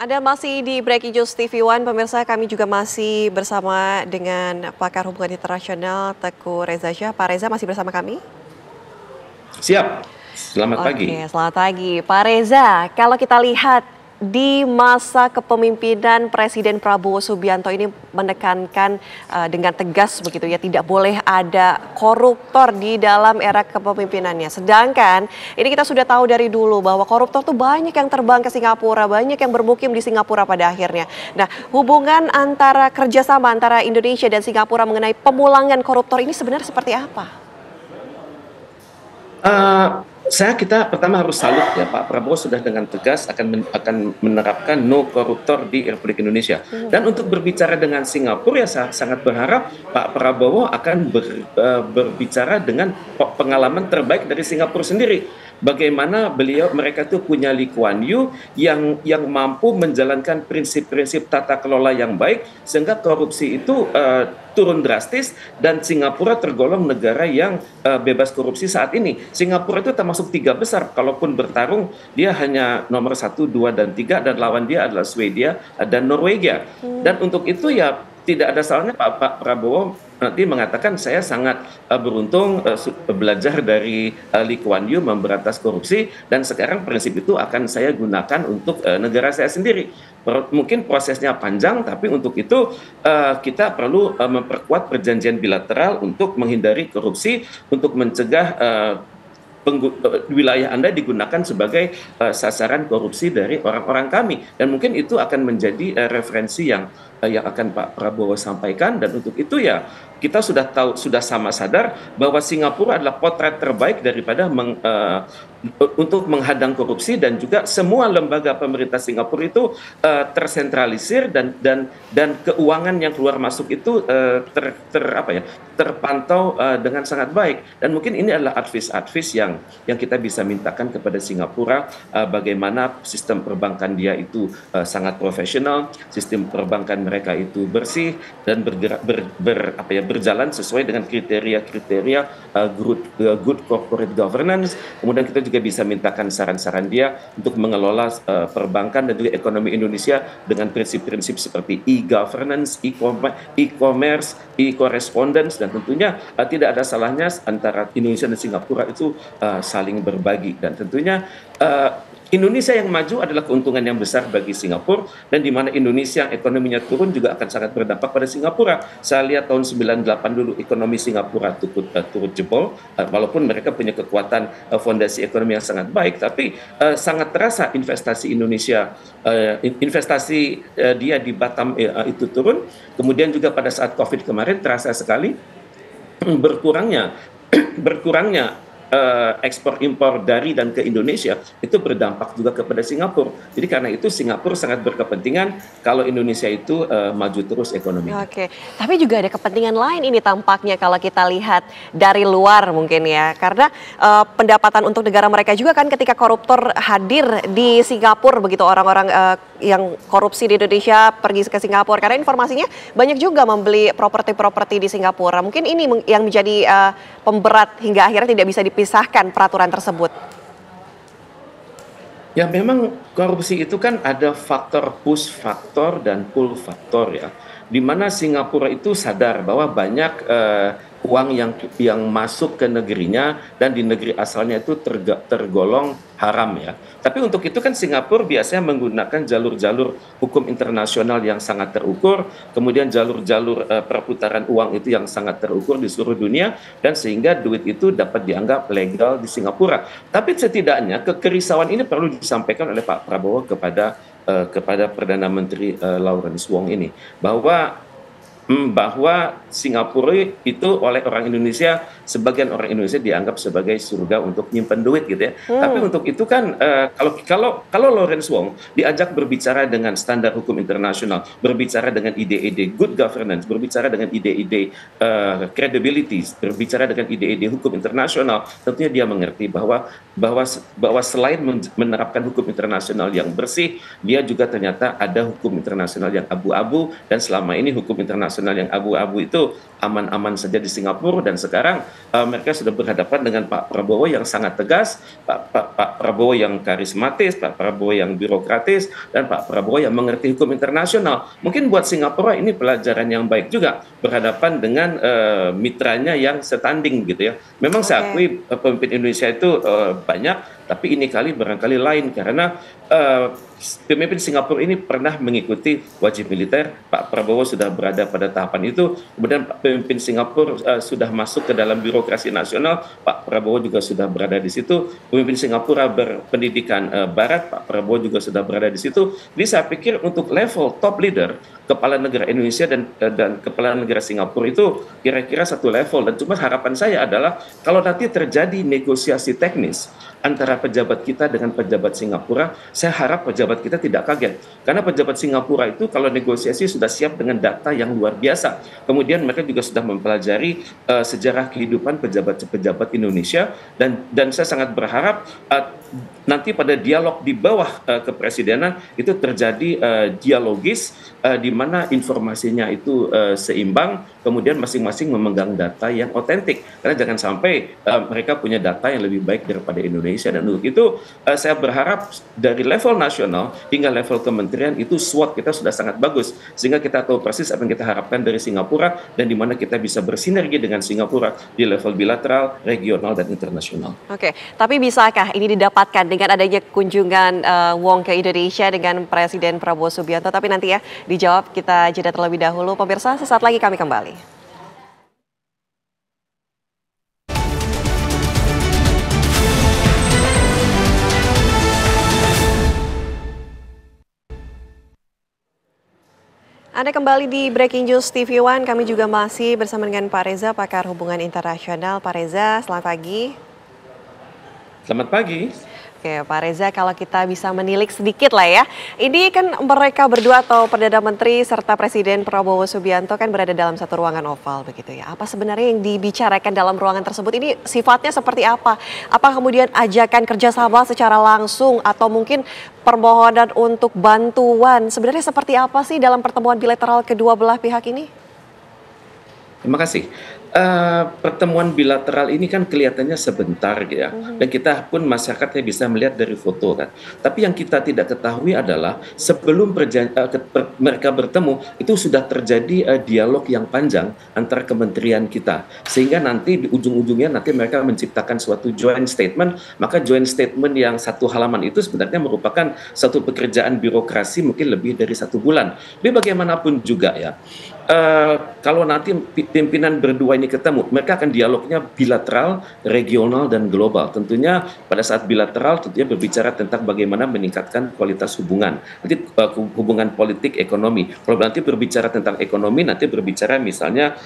Anda masih di Breaking News TV One, pemirsa kami juga masih bersama dengan pakar hubungan internasional Teguh Reza Shah. Pak Reza masih bersama kami? Siap, selamat pagi. Oke, selamat pagi. Pak Reza, kalau kita lihat di masa kepemimpinan Presiden Prabowo Subianto ini menekankan dengan tegas begitu ya, tidak boleh ada koruptor di dalam era kepemimpinannya. Sedangkan ini kita sudah tahu dari dulu bahwa koruptor tuh banyak yang terbang ke Singapura, banyak yang bermukim di Singapura pada akhirnya. Nah, hubungan antara kerjasama antara Indonesia dan Singapura mengenai pemulangan koruptor ini sebenarnya seperti apa? Kita pertama harus salut ya, Pak Prabowo sudah dengan tegas akan menerapkan no koruptor di Republik Indonesia. Dan untuk berbicara dengan Singapura ya sangat berharap Pak Prabowo akan berbicara dengan pengalaman terbaik dari Singapura sendiri. Bagaimana mereka tuh punya Lee Kuan Yew yang mampu menjalankan prinsip-prinsip tata kelola yang baik sehingga korupsi itu turun drastis dan Singapura tergolong negara yang bebas korupsi saat ini. Singapura itu termasuk 3 besar, kalaupun bertarung dia hanya nomor 1, 2, dan 3 dan lawan dia adalah Swedia dan Norwegia. Dan untuk itu ya tidak ada salahnya Pak Prabowo nanti mengatakan saya sangat beruntung belajar dari Lee Kuan Yew memberantas korupsi dan sekarang prinsip itu akan saya gunakan untuk negara saya sendiri. Mungkin prosesnya panjang, tapi untuk itu kita perlu memperkuat perjanjian bilateral untuk menghindari korupsi, untuk mencegah wilayah Anda digunakan sebagai sasaran korupsi dari orang-orang kami, dan mungkin itu akan menjadi referensi yang akan Pak Prabowo sampaikan. Dan untuk itu ya kita sudah sama sadar bahwa Singapura adalah potret terbaik daripada untuk menghadang korupsi, dan juga semua lembaga pemerintah Singapura itu tersentralisir dan keuangan yang keluar masuk itu terpantau dengan sangat baik. Dan mungkin ini adalah advice yang kita bisa mintakan kepada Singapura, bagaimana sistem perbankan dia itu sangat profesional, sistem perbankan mereka itu bersih dan berjalan sesuai dengan kriteria good corporate governance. Kemudian kita juga bisa mintakan saran-saran dia untuk mengelola perbankan dan juga ekonomi Indonesia dengan prinsip-prinsip seperti e-governance, e-commerce, e-correspondence, dan tentunya tidak ada salahnya antara Indonesia dan Singapura itu saling berbagi. Dan tentunya Indonesia yang maju adalah keuntungan yang besar bagi Singapura, dan di mana Indonesia yang ekonominya turun juga akan sangat berdampak pada Singapura. Saya lihat tahun 98 dulu ekonomi Singapura turut jebol, walaupun mereka punya kekuatan fondasi ekonomi yang sangat baik, tapi sangat terasa investasi Indonesia, dia di Batam itu turun. Kemudian juga pada saat COVID kemarin terasa sekali berkurangnya ekspor impor dari dan ke Indonesia itu berdampak juga kepada Singapura. Jadi karena itu Singapura sangat berkepentingan kalau Indonesia itu maju terus ekonominya. Oke, tapi juga ada kepentingan lain ini tampaknya kalau kita lihat dari luar mungkin ya, karena pendapatan untuk negara mereka juga kan ketika koruptor hadir di Singapura begitu, orang-orang yang korupsi di Indonesia pergi ke Singapura karena informasinya banyak juga membeli properti-properti di Singapura. Mungkin ini yang menjadi pemberat hingga akhirnya tidak bisa dipisahkan peraturan tersebut. Ya memang korupsi itu kan ada faktor push faktor dan pull faktor ya. Di mana Singapura itu sadar bahwa banyak uang yang masuk ke negerinya dan di negeri asalnya itu tergolong haram ya. Tapi untuk itu kan Singapura biasanya menggunakan jalur-jalur hukum internasional yang sangat terukur, kemudian jalur-jalur perputaran uang itu yang sangat terukur di seluruh dunia, dan sehingga duit itu dapat dianggap legal di Singapura. Tapi setidaknya kerisauan ini perlu disampaikan oleh Pak Prabowo kepada Perdana Menteri Lawrence Wong ini, bahwa Singapura itu oleh orang Indonesia, sebagian orang Indonesia dianggap sebagai surga untuk nyimpen duit gitu ya. Tapi untuk itu kan kalau Lawrence Wong diajak berbicara dengan standar hukum internasional, berbicara dengan ide-ide good governance, berbicara dengan ide-ide credibility, berbicara dengan ide-ide hukum internasional, tentunya dia mengerti bahwa selain menerapkan hukum internasional yang bersih, dia juga ternyata ada hukum internasional yang abu-abu, dan selama ini hukum internasional yang abu-abu itu aman-aman saja di Singapura, dan sekarang mereka sudah berhadapan dengan Pak Prabowo yang sangat tegas, Pak Prabowo yang karismatis, Pak Prabowo yang birokratis, dan Pak Prabowo yang mengerti hukum internasional. Mungkin buat Singapura ini pelajaran yang baik juga berhadapan dengan mitranya yang setanding gitu ya. Memang saya akui pemimpin Indonesia itu banyak, tapi ini kali barangkali lain karena pemimpin Singapura ini pernah mengikuti wajib militer. Pak Prabowo sudah berada pada tahapan itu. Kemudian pemimpin Singapura sudah masuk ke dalam birokrasi nasional. Pak Prabowo juga sudah berada di situ. Pemimpin Singapura berpendidikan barat. Pak Prabowo juga sudah berada di situ. Jadi saya pikir untuk level top leader, kepala negara Indonesia dan kepala negara Singapura itu kira-kira satu level. Dan cuma harapan saya adalah kalau nanti terjadi negosiasi teknis antara pejabat kita dengan pejabat Singapura, saya harap pejabat kita tidak kaget. Karena pejabat Singapura itu kalau negosiasi sudah siap dengan data yang luar biasa. Kemudian mereka juga sudah mempelajari sejarah kehidupan pejabat-pejabat Indonesia dan saya sangat berharap nanti pada dialog di bawah kepresidenan itu terjadi dialogis di mana informasinya itu seimbang, kemudian masing-masing memegang data yang otentik. Karena jangan sampai mereka punya data yang lebih baik daripada Indonesia. Dan untuk itu saya berharap dari level nasional hingga level kementerian itu SWOT kita sudah sangat bagus. Sehingga kita tahu persis apa yang kita harapkan dari Singapura dan di mana kita bisa bersinergi dengan Singapura di level bilateral, regional, dan internasional. Oke, tapi bisakah ini didapatkan dengan adanya kunjungan Wong ke Indonesia dengan Presiden Prabowo Subianto? Tapi nanti ya dijawab, kita jeda terlebih dahulu. Pemirsa, sesaat lagi kami kembali. Anda kembali di Breaking News TV One. Kami juga masih bersama dengan Pak Reza, pakar hubungan internasional. Pak Reza, selamat pagi. Selamat pagi. Oke, Pak Reza, kalau kita bisa menilik sedikit lah ya. Ini kan mereka berdua atau Perdana Menteri serta Presiden Prabowo Subianto kan berada dalam satu ruangan oval begitu ya. Apa sebenarnya yang dibicarakan dalam ruangan tersebut? Ini sifatnya seperti apa? Apa kemudian ajakan kerjasama secara langsung atau mungkin permohonan untuk bantuan? Sebenarnya seperti apa sih dalam pertemuan bilateral kedua belah pihak ini? Terima kasih. Pertemuan bilateral ini kan kelihatannya sebentar ya, dan kita pun masyarakatnya bisa melihat dari foto kan. Tapi yang kita tidak ketahui adalah sebelum mereka bertemu itu sudah terjadi dialog yang panjang antara kementerian kita, sehingga nanti di ujung-ujungnya nanti mereka menciptakan suatu joint statement. Maka joint statement yang satu halaman itu sebenarnya merupakan satu pekerjaan birokrasi mungkin lebih dari 1 bulan. Tapi bagaimanapun juga ya, kalau nanti pimpinan berdua ini ketemu, mereka akan dialognya bilateral, regional, dan global. Tentunya pada saat bilateral tentunya berbicara tentang bagaimana meningkatkan kualitas hubungan. Nanti hubungan politik, ekonomi. Kalau nanti berbicara tentang ekonomi, nanti berbicara misalnya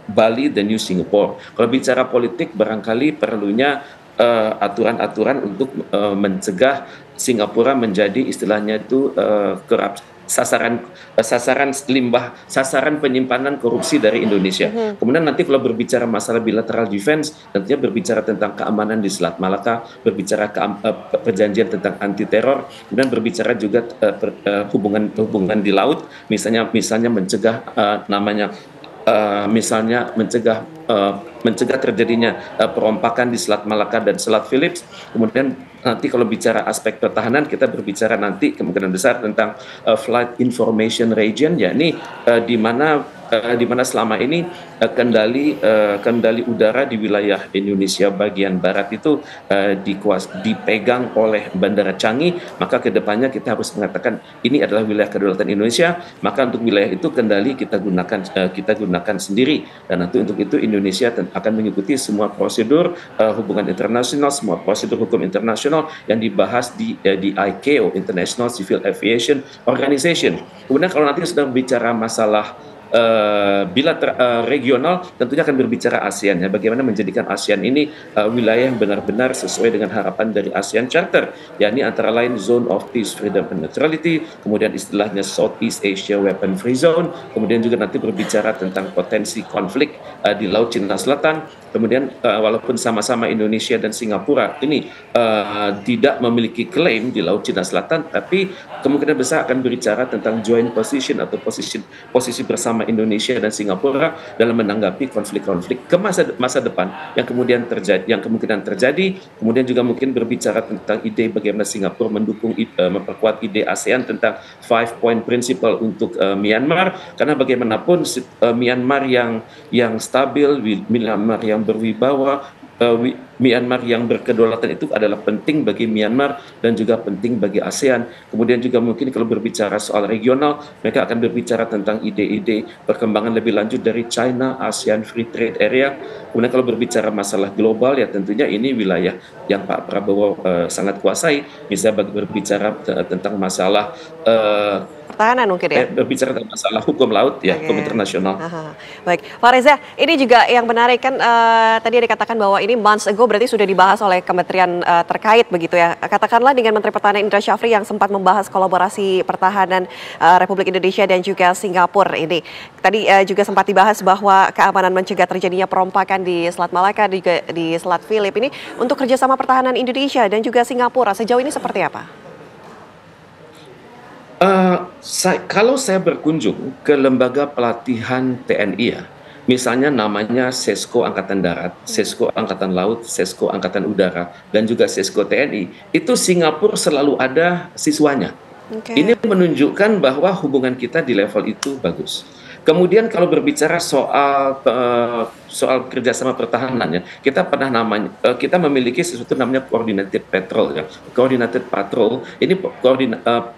Bali, the new Singapore. Kalau bicara politik, barangkali perlunya aturan-aturan untuk mencegah Singapura menjadi istilahnya itu sasaran penyimpanan korupsi dari Indonesia. Kemudian nanti kalau berbicara masalah bilateral defense, tentunya berbicara tentang keamanan di Selat Malaka, berbicara perjanjian tentang anti teror, kemudian berbicara juga hubungan di laut, misalnya mencegah mencegah terjadinya perompakan di Selat Malaka dan Selat Phillips. Kemudian nanti kalau bicara aspek pertahanan, kita berbicara nanti kemungkinan besar tentang flight information region, yakni di mana selama ini kendali udara di wilayah Indonesia bagian barat itu dipegang oleh Bandara Changi. Maka kedepannya kita harus mengatakan ini adalah wilayah kedaulatan Indonesia. Maka untuk wilayah itu kendali kita gunakan sendiri. Dan nanti untuk itu Indonesia akan mengikuti semua prosedur hubungan internasional, semua prosedur hukum internasional yang dibahas di ICAO, International Civil Aviation Organization. Kemudian kalau nanti sedang bicara masalah bilateral regional, tentunya akan berbicara ASEAN ya, bagaimana menjadikan ASEAN ini wilayah yang benar-benar sesuai dengan harapan dari ASEAN Charter, yakni antara lain Zone of Peace, Freedom and Neutrality, kemudian istilahnya Southeast Asia Weapon Free Zone, kemudian juga nanti berbicara tentang potensi konflik di Laut Cina Selatan. Kemudian walaupun sama-sama Indonesia dan Singapura ini tidak memiliki klaim di Laut Cina Selatan, tapi kemungkinan besar akan berbicara tentang joint position atau posisi bersama kerjasama Indonesia dan Singapura dalam menanggapi konflik-konflik ke masa depan yang kemudian terjadi, yang kemungkinan terjadi. Kemudian juga mungkin berbicara tentang ide bagaimana Singapura mendukung memperkuat ide ASEAN tentang 5-point principle untuk Myanmar, karena bagaimanapun Myanmar yang stabil, Myanmar yang berwibawa, Myanmar yang berkedaulatan itu adalah penting bagi Myanmar dan juga penting bagi ASEAN. Kemudian juga mungkin kalau berbicara soal regional, mereka akan berbicara tentang ide-ide perkembangan lebih lanjut dari China, ASEAN Free Trade Area. Kemudian kalau berbicara masalah global, ya tentunya ini wilayah yang Pak Prabowo sangat kuasai. Misalnya berbicara tentang masalah Pertahanan mungkin ya? berbicara tentang masalah hukum laut, ya, hukum internasional. Baik, Pak Reza, ini juga yang menarik kan tadi dikatakan bahwa ini months ago berarti sudah dibahas oleh kementerian terkait begitu ya. Katakanlah dengan Menteri Pertahanan Indra Syafri yang sempat membahas kolaborasi pertahanan Republik Indonesia dan juga Singapura ini. Tadi juga sempat dibahas bahwa keamanan mencegah terjadinya perompakan di Selat Malaka, juga di Selat Phillip ini untuk kerjasama pertahanan Indonesia dan juga Singapura. Sejauh ini seperti apa? Kalau saya berkunjung ke lembaga pelatihan TNI, ya, misalnya namanya Sesko Angkatan Darat, Sesko Angkatan Laut, Sesko Angkatan Udara, dan juga Sesko TNI, itu Singapura selalu ada siswanya. Ini menunjukkan bahwa hubungan kita di level itu bagus. Kemudian kalau berbicara soal kerjasama pertahanan, ya, kita memiliki sesuatu namanya coordinated patrol, ya. Coordinated patrol ini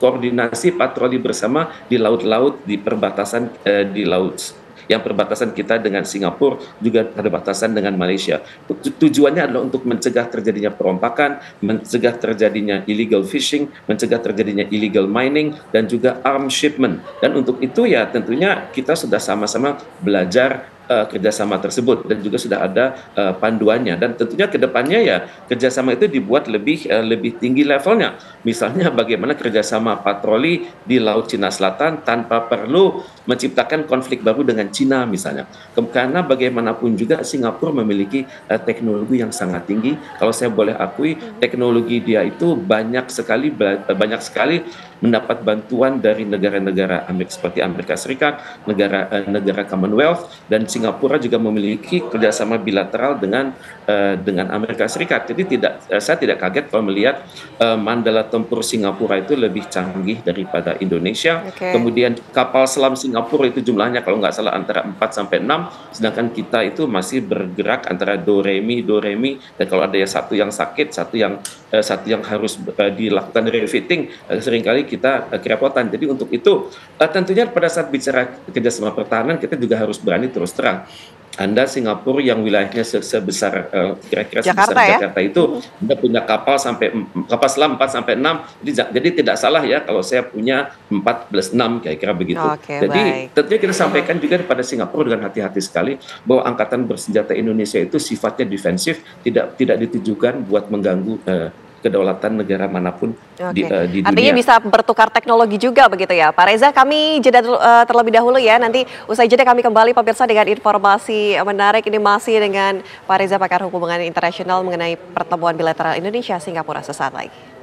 koordinasi patroli bersama di laut-laut, di perbatasan di laut. Yang perbatasan kita dengan Singapura juga ada batasan dengan Malaysia. Tujuannya adalah untuk mencegah terjadinya perompakan, mencegah terjadinya illegal fishing, mencegah terjadinya illegal mining, dan juga arms shipment. Dan untuk itu ya tentunya kita sudah sama-sama belajar kerjasama tersebut dan juga sudah ada panduannya, dan tentunya kedepannya ya kerjasama itu dibuat lebih tinggi levelnya. Misalnya bagaimana kerjasama patroli di Laut Cina Selatan tanpa perlu menciptakan konflik baru dengan Cina misalnya. Karena bagaimanapun juga Singapura memiliki teknologi yang sangat tinggi. Kalau saya boleh akui, teknologi dia itu banyak sekali mendapat bantuan dari negara-negara seperti Amerika Serikat, negara Commonwealth, dan Singapura juga memiliki kerjasama bilateral dengan Amerika Serikat. Jadi saya tidak kaget kalau melihat Mandala Tempur Singapura itu lebih canggih daripada Indonesia. Kemudian kapal selam Singapura itu jumlahnya kalau nggak salah antara 4 sampai 6, sedangkan kita itu masih bergerak antara do re mi, dan kalau ada satu yang sakit, satu yang harus dilakukan refitting, seringkali kita kerepotan. Jadi untuk itu tentunya pada saat bicara kerjasama pertahanan kita juga harus berani terus terang. Anda Singapura yang wilayahnya sebesar kira-kira sebesar Jakarta itu, Anda punya kapal selam 4 sampai 6. Jadi tidak salah ya kalau saya punya 4 plus 6 kira-kira begitu. Jadi tentunya kita sampaikan juga kepada Singapura dengan hati-hati sekali bahwa angkatan bersenjata Indonesia itu sifatnya defensif, tidak ditujukan buat mengganggu kedaulatan negara manapun di dunia. Artinya bisa bertukar teknologi juga begitu ya Pak Reza. Kami jeda terlebih dahulu ya, nanti usai jeda kami kembali pemirsa dengan informasi menarik. Ini masih dengan Pak Reza, pakar hubungan internasional mengenai pertemuan bilateral Indonesia Singapura sesaat lagi.